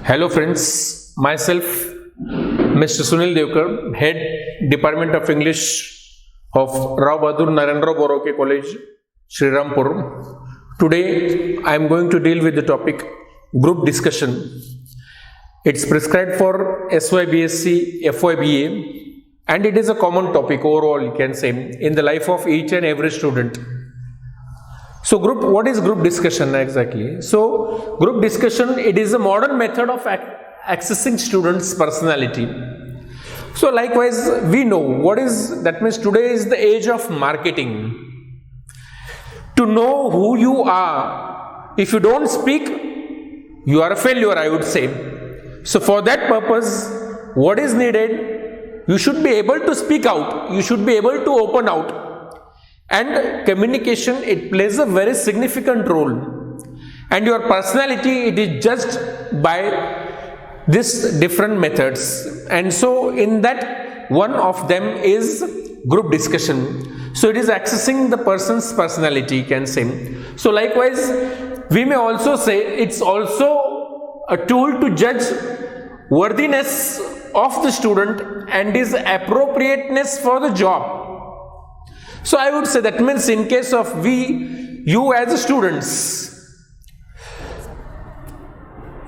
Hello friends, myself Mr. Sunil Deokar, Head Department of English of Rao Bahadur Narendra Boroke College, Srirampur. Today I am going to deal with the topic group discussion. It's prescribed for S.Y.B.A, F.Y.B.A, and it is a common topic overall, you can say, in the life of each and every student. So what is group discussion exactly? So group discussion, it is a modern method of accessing students' personality. So likewise, we know that means today is the age of marketing. To know who you are, if you don't speak, you are a failure, I would say. So for that purpose, what is needed? You should be able to speak out, you should be able to open out. And communication, it plays a very significant role. And your personality, it is judged by these different methods. And so in that, one of them is group discussion. So it is accessing the person's personality, you can say. So likewise, we may also say it's also a tool to judge worthiness of the student and his appropriateness for the job. So I would say that means in case of you as students,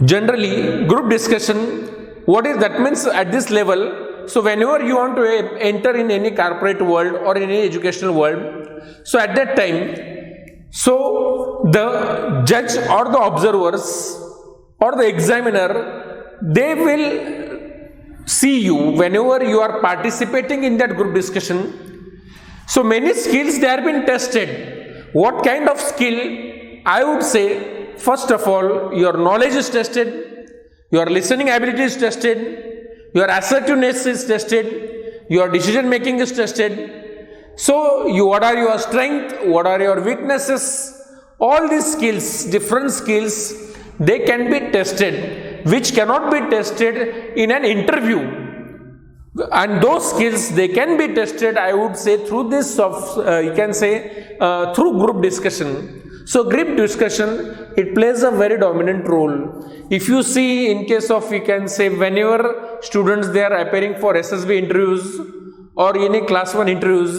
generally group discussion, that means at this level. So whenever you want to enter in any corporate world or in any educational world, so at that time, so the judge or the observers or the examiner, they will see you whenever you are participating in that group discussion. So many skills, they have been tested. What kind of skill? I would say, first of all, your knowledge is tested, your listening ability is tested, your assertiveness is tested, your decision making is tested. So what are your strengths, what are your weaknesses? All these skills, different skills, they can be tested, which cannot be tested in an interview. And those skills, they can be tested, I would say, through this through group discussion. So group discussion, it plays a very dominant role. If you see in case of, whenever students, they are appearing for SSB interviews or any class 1 interviews,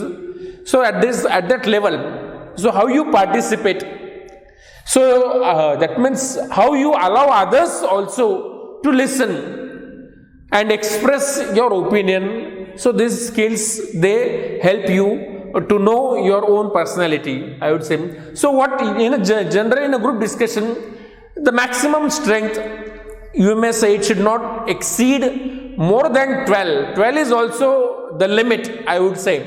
so at that level, so how you participate, so that means how you allow others also to listen and express your opinion. So these skills, they help you to know your own personality, I would say. So generally in a group discussion, the maximum strength, you may say, it should not exceed more than 12. 12 is also the limit, I would say.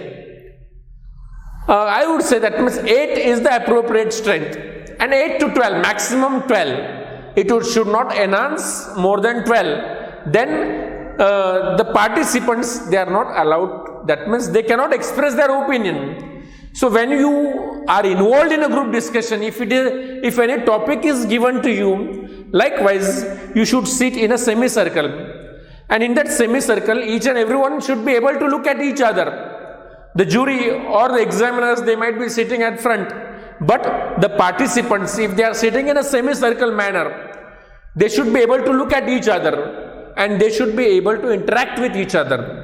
I would say that means 8 is the appropriate strength. And 8 to 12, maximum 12. It should not enhance more than 12. Then the participants, they are not allowed, that means they cannot express their opinion. So when you are involved in a group discussion, if any topic is given to you, likewise you should sit in a semicircle, and in that semicircle each and everyone should be able to look at each other. The jury or the examiners, they might be sitting at front, but the participants, if they are sitting in a semicircle manner, they should be able to look at each other and they should be able to interact with each other.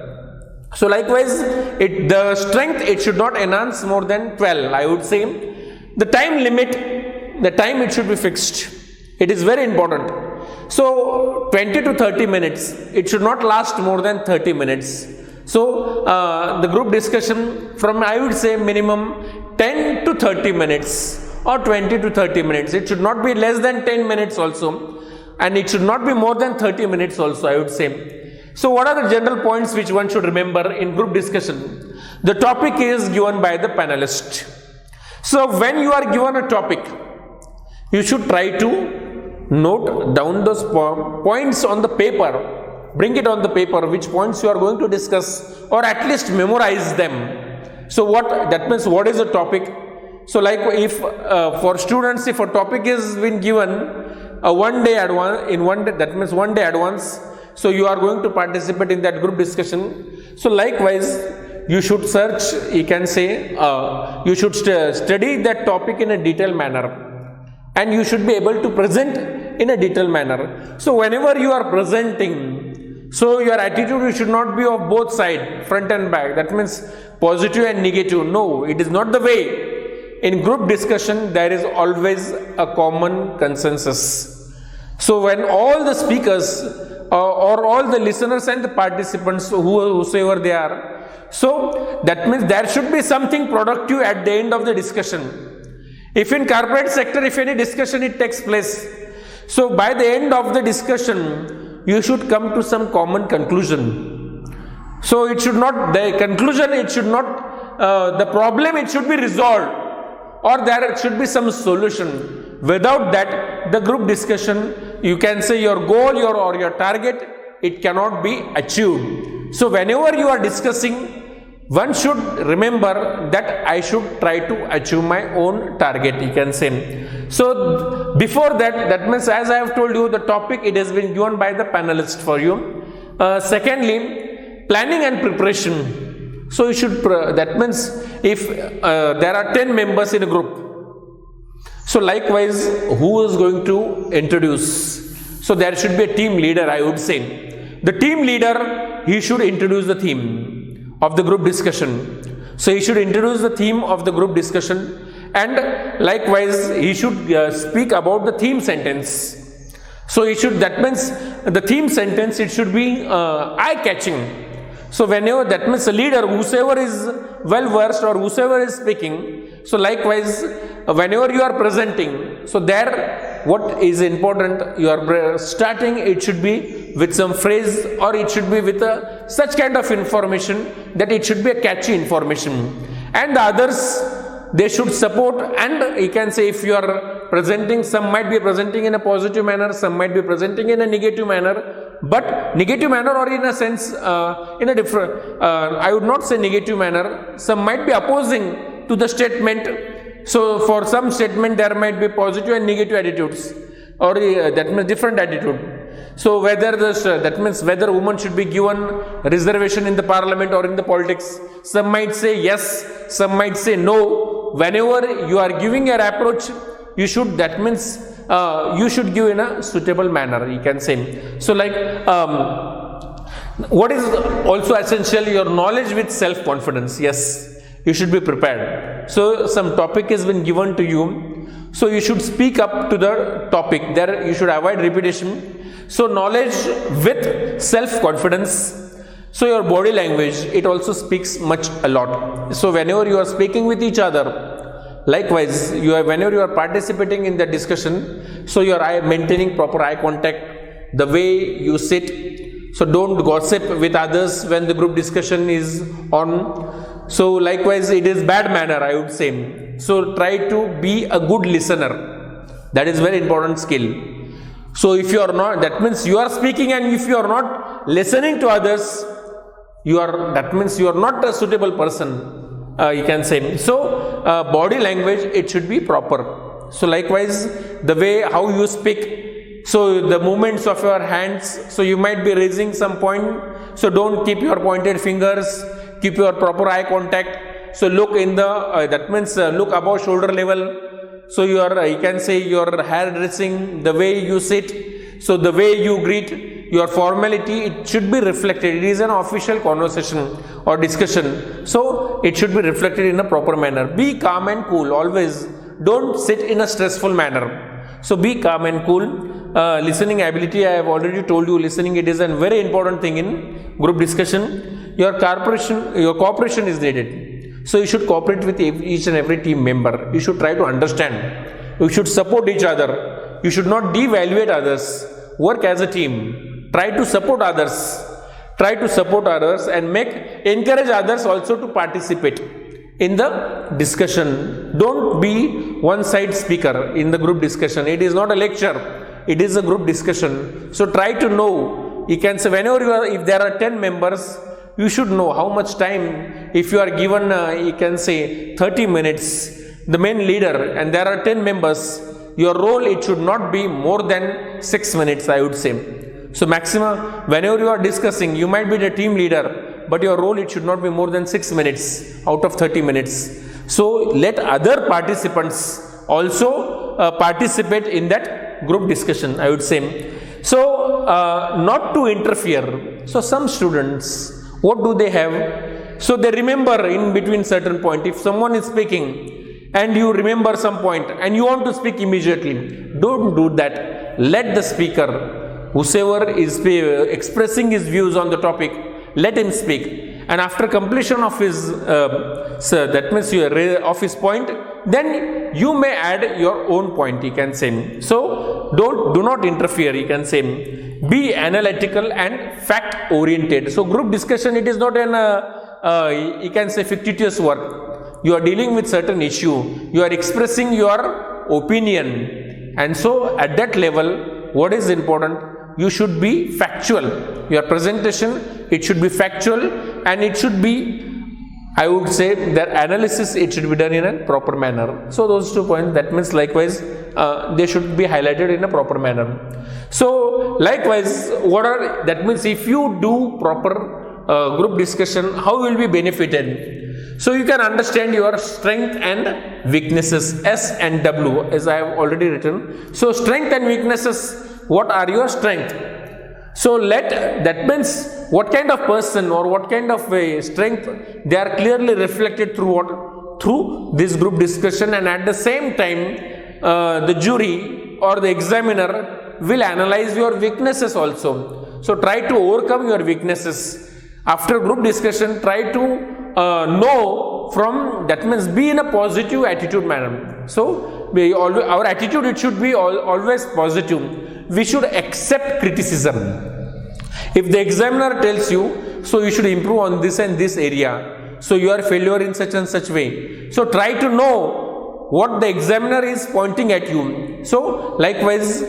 So likewise, the strength, it should not enhance more than 12, I would say. The time limit, it should be fixed. It is very important. So 20 to 30 minutes, it should not last more than 30 minutes. So the group discussion from, I would say, minimum 10 to 30 minutes or 20 to 30 minutes. It should not be less than 10 minutes also. And it should not be more than 30 minutes also, I would say. So what are the general points which one should remember in group discussion? The topic is given by the panelist. So when you are given a topic, you should try to note down those points on the paper. Bring it on the paper, which points you are going to discuss, or at least memorize them. So that means what is the topic? So like if for students, if a topic is been given, one day advance, so you are going to participate in that group discussion. So likewise, you should search, you can say, you should study that topic in a detailed manner, and you should be able to present in a detailed manner. So whenever you are presenting, so your attitude should not be of both sides, front and back. That means positive and negative. No, it is not the way. In group discussion, there is always a common consensus. So when all the speakers or all the listeners and the participants, whosoever they are, so that means there should be something productive at the end of the discussion. If in corporate sector, if any discussion it takes place, so by the end of the discussion, you should come to some common conclusion. So it should not, the conclusion, it should not, the problem, it should be resolved, or there should be some solution. Without that, the group discussion, you can say your goal, or your target, it cannot be achieved. So whenever you are discussing, one should remember that I should try to achieve my own target, you can say. So before that, that means as I have told you, the topic, it has been given by the panelist for you. Secondly, planning and preparation. So you should, that means if there are 10 members in a group, so likewise, who is going to introduce? So there should be a team leader, I would say. The team leader, he should introduce the theme of the group discussion. So he should introduce the theme of the group discussion, and likewise, he should speak about the theme sentence. So he should, that means the theme sentence, it should be eye-catching. So whenever, that means the leader, whosoever is well versed or whosoever is speaking, so likewise, whenever you are presenting, so there, what is important, you are starting, it should be with some phrase, or it should be with such kind of information that it should be a catchy information. And the others, they should support, and you can say if you are presenting, some might be presenting in a positive manner, some might be presenting in a negative manner. But negative manner, or in a sense, in a different, I would not say negative manner, some might be opposing to the statement. So for some statement, there might be positive and negative attitudes, or that means different attitude. So whether this, that means whether women should be given reservation in the parliament or in the politics, some might say yes, some might say no. Whenever you are giving your approach, you should, that means you should give in a suitable manner, you can say. So like, what is also essential, your knowledge with self-confidence. Yes, you should be prepared. So some topic has been given to you, so you should speak up to the topic. There you should avoid repetition. So knowledge with self-confidence. So your body language, it also speaks much a lot. So whenever you are speaking with each other, likewise, whenever you are participating in the discussion, so you are maintaining proper eye contact, the way you sit. So don't gossip with others when the group discussion is on. So likewise, it is bad manner, I would say. So try to be a good listener. That is very important skill. So if you are not, that means you are speaking, and if you are not listening to others, you are, that means you are not a suitable person. You can say. So body language, it should be proper. So likewise, the way how you speak, so the movements of your hands, so you might be raising some point, so don't keep your pointed fingers, keep your proper eye contact. So look in the, that means look above shoulder level. So your, you can say your hair dressing, the way you sit, so the way you greet, your formality, it should be reflected. It is an official conversation or discussion, so it should be reflected in a proper manner. Be calm and cool always. Don't sit in a stressful manner. So be calm and cool. Listening ability, I have already told you, listening, it is a very important thing in group discussion. Your cooperation is needed. So you should cooperate with each and every team member. You should try to understand. You should support each other. You should not devaluate others. Work as a team. Try to support others. Try to support others and encourage others also to participate in the discussion. Don't be one-side speaker in the group discussion. It is not a lecture. It is a group discussion. So try to know. You can say whenever you are, if there are 10 members, you should know how much time. If you are given, you can say 30 minutes, the main leader, and there are 10 members, your role, it should not be more than 6 minutes, I would say. So maximum, whenever you are discussing, you might be the team leader, but your role, it should not be more than 6 minutes out of 30 minutes. So let other participants also participate in that group discussion, I would say. So, not to interfere. So, some students, what do they have? So, they remember in between certain point. If someone is speaking and you remember some point and you want to speak immediately, don't do that. Let the speaker, whosoever is expressing his views on the topic, let him speak. And after completion of his, that means of his point, then you may add your own point, you can say. So, do not interfere, you can say. Be analytical and fact oriented. So, group discussion, it is not an, you can say, fictitious work. You are dealing with certain issue. You are expressing your opinion. And so, at that level, what is important? You should be factual. Your presentation, it should be factual, and it should be, I would say, that analysis, it should be done in a proper manner. So those 2 points, that means likewise, they should be highlighted in a proper manner. So likewise, that means if you do proper group discussion, how will be benefited? So you can understand your strength and weaknesses, S and W, as I have already written. So strength and weaknesses, what are your strength? So that means what kind of person or what kind of strength, they are clearly reflected through what? Through this group discussion, and at the same time the jury or the examiner will analyze your weaknesses also. So try to overcome your weaknesses. After group discussion, try to know from, that means be in a positive attitude manner. So our attitude, it should be always positive. We should accept criticism. If the examiner tells you, so you should improve on this and this area, so you are failure in such and such way. So try to know what the examiner is pointing at you. So likewise,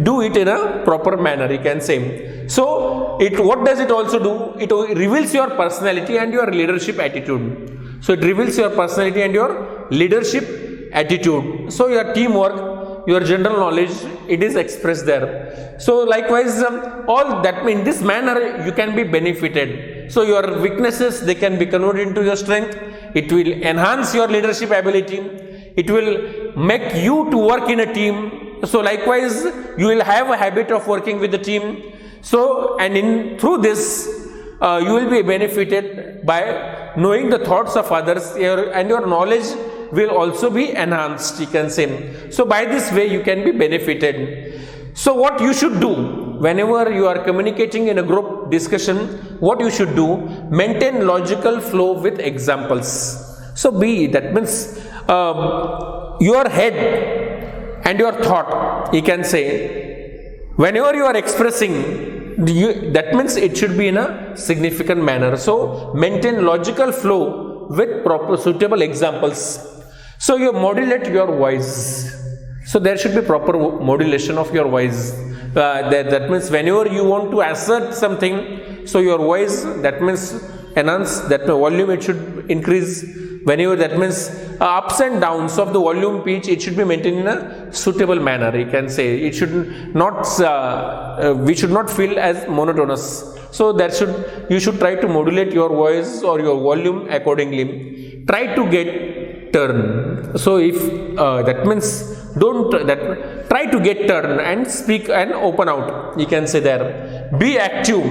do it in a proper manner, you can say. So what does it also do? It reveals your personality and your leadership attitude. So it reveals your personality and your leadership attitude. So your teamwork, your general knowledge, it is expressed there. So likewise, all that, in this manner you can be benefited. So your weaknesses, they can be converted into your strength. It will enhance your leadership ability. It will make you to work in a team. So likewise, you will have a habit of working with the team. So, and through this, you will be benefited by knowing the thoughts of others, and your knowledge will also be enhanced, you can say. So by this way, you can be benefited. So what you should do whenever you are communicating in a group discussion, what you should do, maintain logical flow with examples. So that means your head and your thought, you can say, whenever you are expressing, that means it should be in a significant manner. So maintain logical flow with proper suitable examples. So you modulate your voice. So there should be proper modulation of your voice. That means whenever you want to assert something, so your voice, that means enhance, that volume, it should increase. Whenever, that means ups and downs of the volume pitch, it should be maintained in a suitable manner, you can say. It should not, we should not feel as monotonous. So you should try to modulate your voice or your volume accordingly. Try to get turn. So if that means try to get turn and speak and open out, you can say there. Be active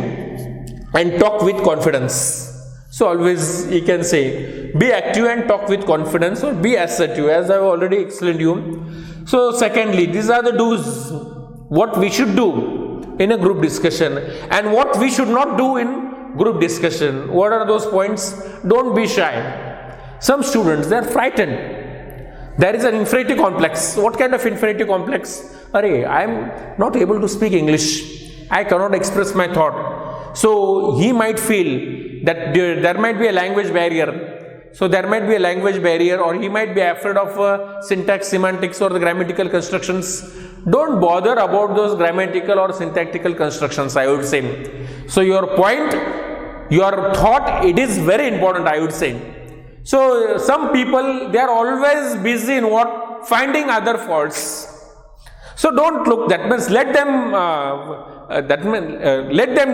and talk with confidence. So always, you can say, be active and talk with confidence, or be assertive, as I have already explained you. So secondly, these are the do's, what we should do in a group discussion, and what we should not do in group discussion. What are those points? Don't be shy. Some students, they are frightened. There is an inferiority complex. What kind of inferiority complex? I am not able to speak English. I cannot express my thought. So he might feel that there might be a language barrier. So there might be a language barrier, or he might be afraid of syntax, semantics, or the grammatical constructions. Don't bother about those grammatical or syntactical constructions, I would say. So your point, your thought, it is very important, I would say. So some people, they are always busy in what? Finding other faults. So don't look, that means let them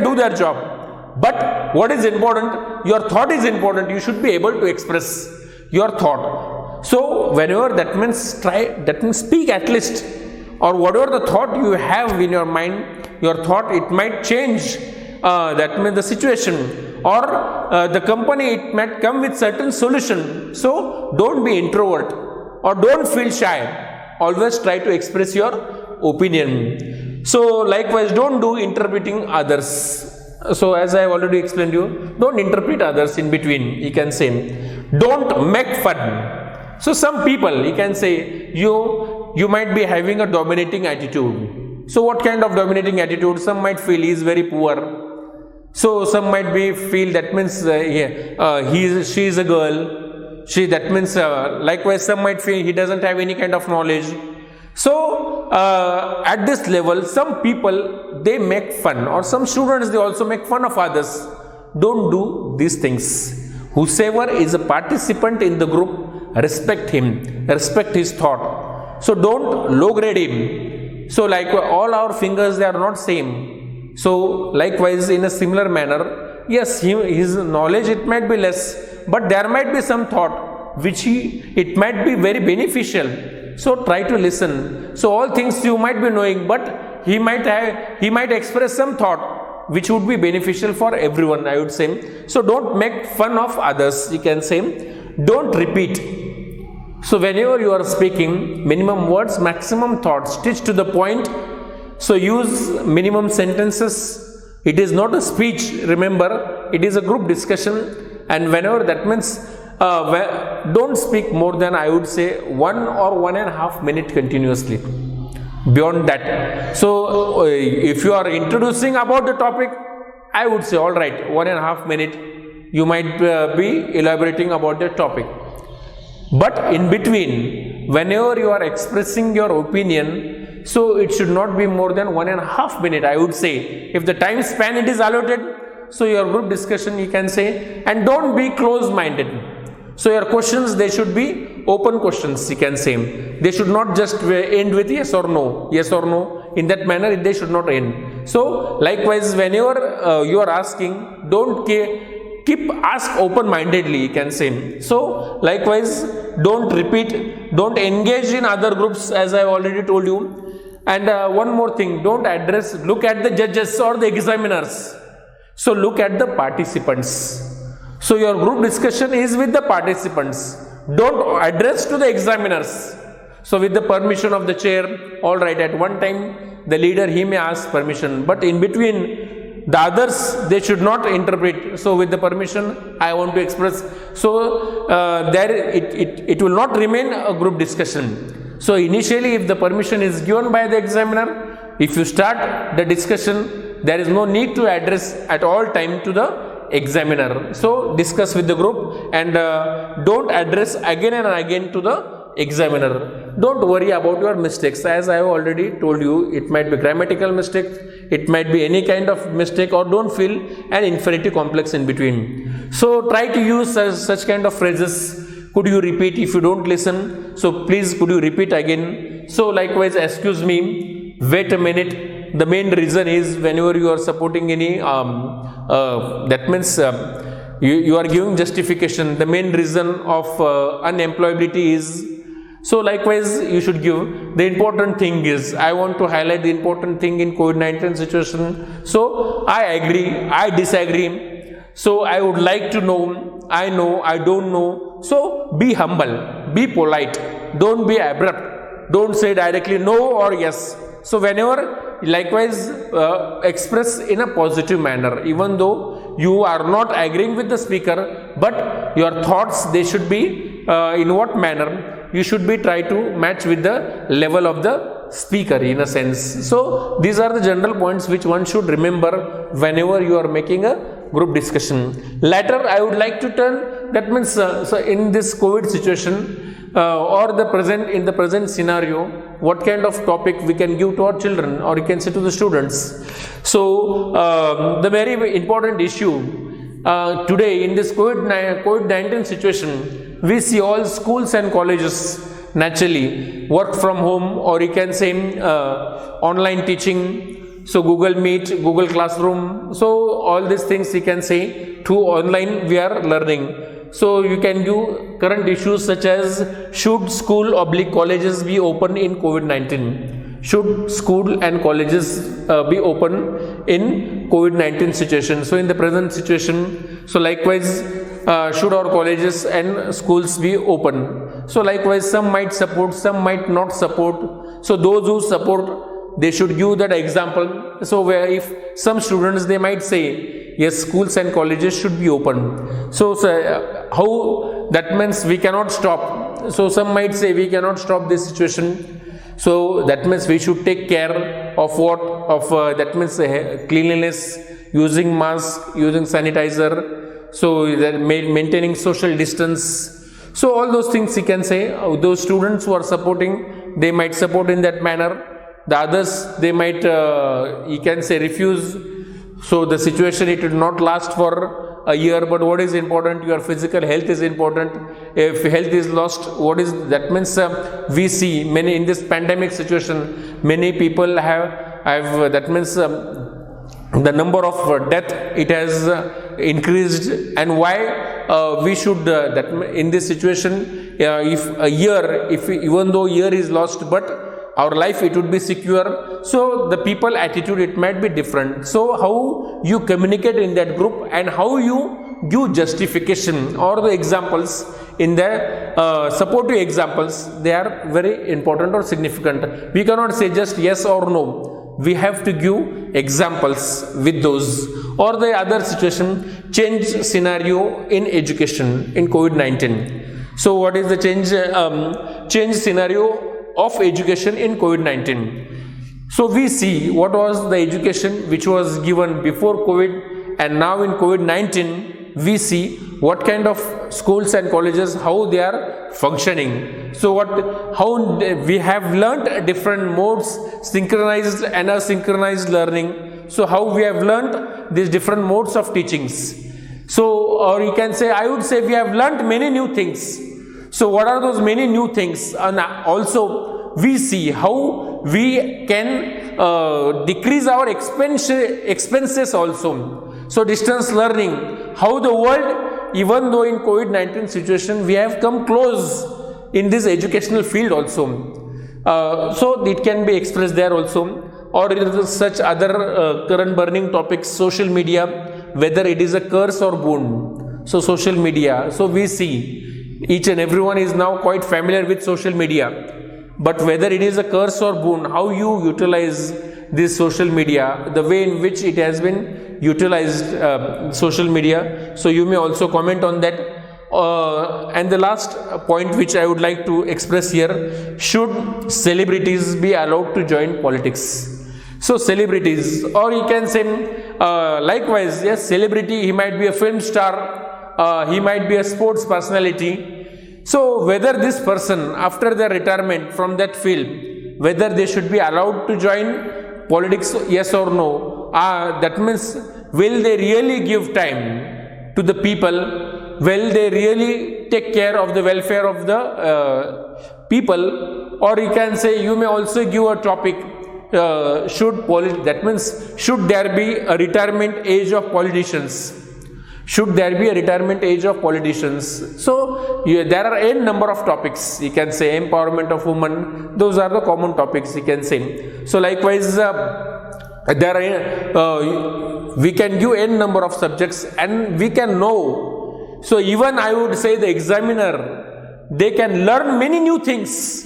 do their job. But what is important? Your thought is important. You should be able to express your thought. So whenever, that means speak at least or whatever the thought you have in your mind, your thought, it might change, that means the situation, or the company, it might come with certain solution. So don't be introvert or don't feel shy. Always try to express your opinion. So likewise, don't do interpreting others. So as I have already explained you, don't interpret others in between, you can say. Don't make fun. So some people, you can say, you might be having a dominating attitude. So what kind of dominating attitude? Some might feel he is very poor. So some might be feel that means she is a girl. That means likewise some might feel he doesn't have any kind of knowledge. So at this level, some people, they make fun, or some students, they also make fun of others. Don't do these things. Whosoever is a participant in the group, respect him, respect his thought. So don't low grade him. So like all our fingers, they are not same. So likewise, in a similar manner, yes, his knowledge, it might be less, but there might be some thought which it might be very beneficial. So try to listen. So all things you might be knowing, but he might express some thought which would be beneficial for everyone, I would say. So don't make fun of others, you can say. Don't repeat. So whenever you are speaking, minimum words, maximum thoughts, stitch to the point. So use minimum sentences. It is not a speech, remember, it is a group discussion, and whenever that means don't speak more than, I would say, 1 or 1.5 minutes continuously. Beyond that, so if you are introducing about the topic, I would say, all right, 1.5 minutes you might be elaborating about the topic. But in between, whenever you are expressing your opinion, so it should not be more than 1.5 minutes, I would say. If the time span it is allotted, so your group discussion, you can say, and don't be close-minded. So your questions, they should be open questions, you can say. They should not just end with yes or no, yes or no. In that manner, they should not end. So likewise, whenever you are asking, don't ask open-mindedly, you can say. So likewise, don't repeat, don't engage in other groups, as I have already told you. And one more thing, don't look at the judges or the examiners. So look at the participants. So your group discussion is with the participants. Don't address to the examiners. So with the permission of the chair, all right, at one time, the leader, he may ask permission, but in between, the others, they should not interpret. So with the permission, I want to express. So it will not remain a group discussion. So initially, if the permission is given by the examiner, if you start the discussion, there is no need to address at all time to the examiner. So discuss with the group, and don't address again and again to the examiner. Don't worry about your mistakes. As I have already told you, it might be grammatical mistake, it might be any kind of mistake, or don't feel an inferiority complex in between. So try to use such kind of phrases. Could you repeat? If you don't listen, so please could you repeat again? So likewise, excuse me, wait a minute. The main reason is whenever you are supporting any that means you are giving justification. The main reason of unemployability is, so likewise you should give. The important thing is, I want to highlight the important thing in COVID-19 situation. So I agree, I disagree. So I would like to know, I know, I don't know. So be humble, be polite, don't be abrupt, don't say directly no or yes. So whenever, likewise, express in a positive manner, even though you are not agreeing with the speaker, but your thoughts, they should be in what manner? You should be try to match with the level of the speaker, in a sense. So these are the general points which one should remember whenever you are making a group discussion. Later, I would like to turn, that means so in this COVID situation, or in the present scenario, what kind of topic we can give to our children, or you can say to the students. So the very important issue today in this COVID-19 situation, we see all schools and colleges naturally work from home, or you can say online teaching. So Google Meet, Google Classroom, so all these things you can say through online we are learning. So you can give current issues such as, should school/colleges be open in COVID-19? should school and colleges be open in COVID-19 situation? So in the present situation, so likewise, should our colleges and schools be open? So likewise, some might support, some might not support. So those who support, they should give that example. So where if some students, they might say, yes, schools and colleges should be open. So how that means we cannot stop. So some might say we cannot stop this situation. So that means we should take care of what? Of that means cleanliness, using mask, using sanitizer. So that maintaining social distance. So all those things you can say. Those students who are supporting, they might support in that manner. The others, they might you can say refuse. So the situation, it will not last for a year, but what is important? Your physical health is important. If health is lost, what is that means? We see many in this pandemic situation, many people have that means the number of death, it has increased. And why we should that in this situation, if a year, if even though year is lost, but our life, it would be secure. So the people attitude, it might be different. So how you communicate in that group and how you give justification or the examples in the supportive examples, they are very important or significant. We cannot say just yes or no. We have to give examples with those. Or the other situation, change scenario in education in COVID-19. So what is the change scenario of education in COVID-19? So we see what was the education which was given before COVID, and now in COVID-19 we see what kind of schools and colleges, how they are functioning. So how we have learnt different modes, synchronized and asynchronized learning. So how we have learnt these different modes of teachings. So, or you can say, I would say we have learnt many new things. So what are those many new things? And also we see how we can decrease our expenses also. So distance learning, how the world, even though in COVID-19 situation, we have come close in this educational field also. So it can be expressed there also. Or such other current burning topics, social media, whether it is a curse or boon. So social media, so we see each and everyone is now quite familiar with social media. But whether it is a curse or boon, how you utilize this social media, the way in which it has been utilized, social media. So you may also comment on that. And the last point which I would like to express here, should celebrities be allowed to join politics? So celebrities, or you can say likewise, yes, celebrity, he might be a film star, he might be a sports personality. So whether this person, after their retirement from that field, whether they should be allowed to join politics, yes or no? That means, will they really give time to the people? Will they really take care of the welfare of the people? Or you can say, you may also give a topic, that means, should there be a retirement age of politicians? Should there be a retirement age of politicians? So there are n number of topics. You can say empowerment of women. Those are the common topics you can say. So likewise, there are we can give n number of subjects and we can know. So even I would say the examiner, they can learn many new things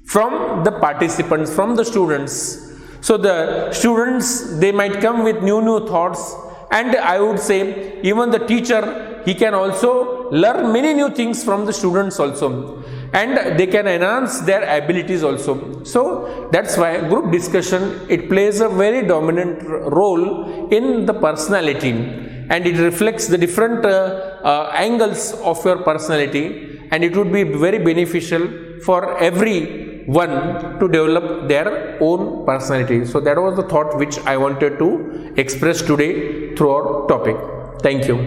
from the participants, from the students. So the students, they might come with new thoughts. And I would say even the teacher, he can also learn many new things from the students also, and they can enhance their abilities also. So that's why group discussion, it plays a very dominant role in the personality, and it reflects the different angles of your personality, and it would be very beneficial for everyone to develop their own personality. So that was the thought which I wanted to express today through our topic. Thank you.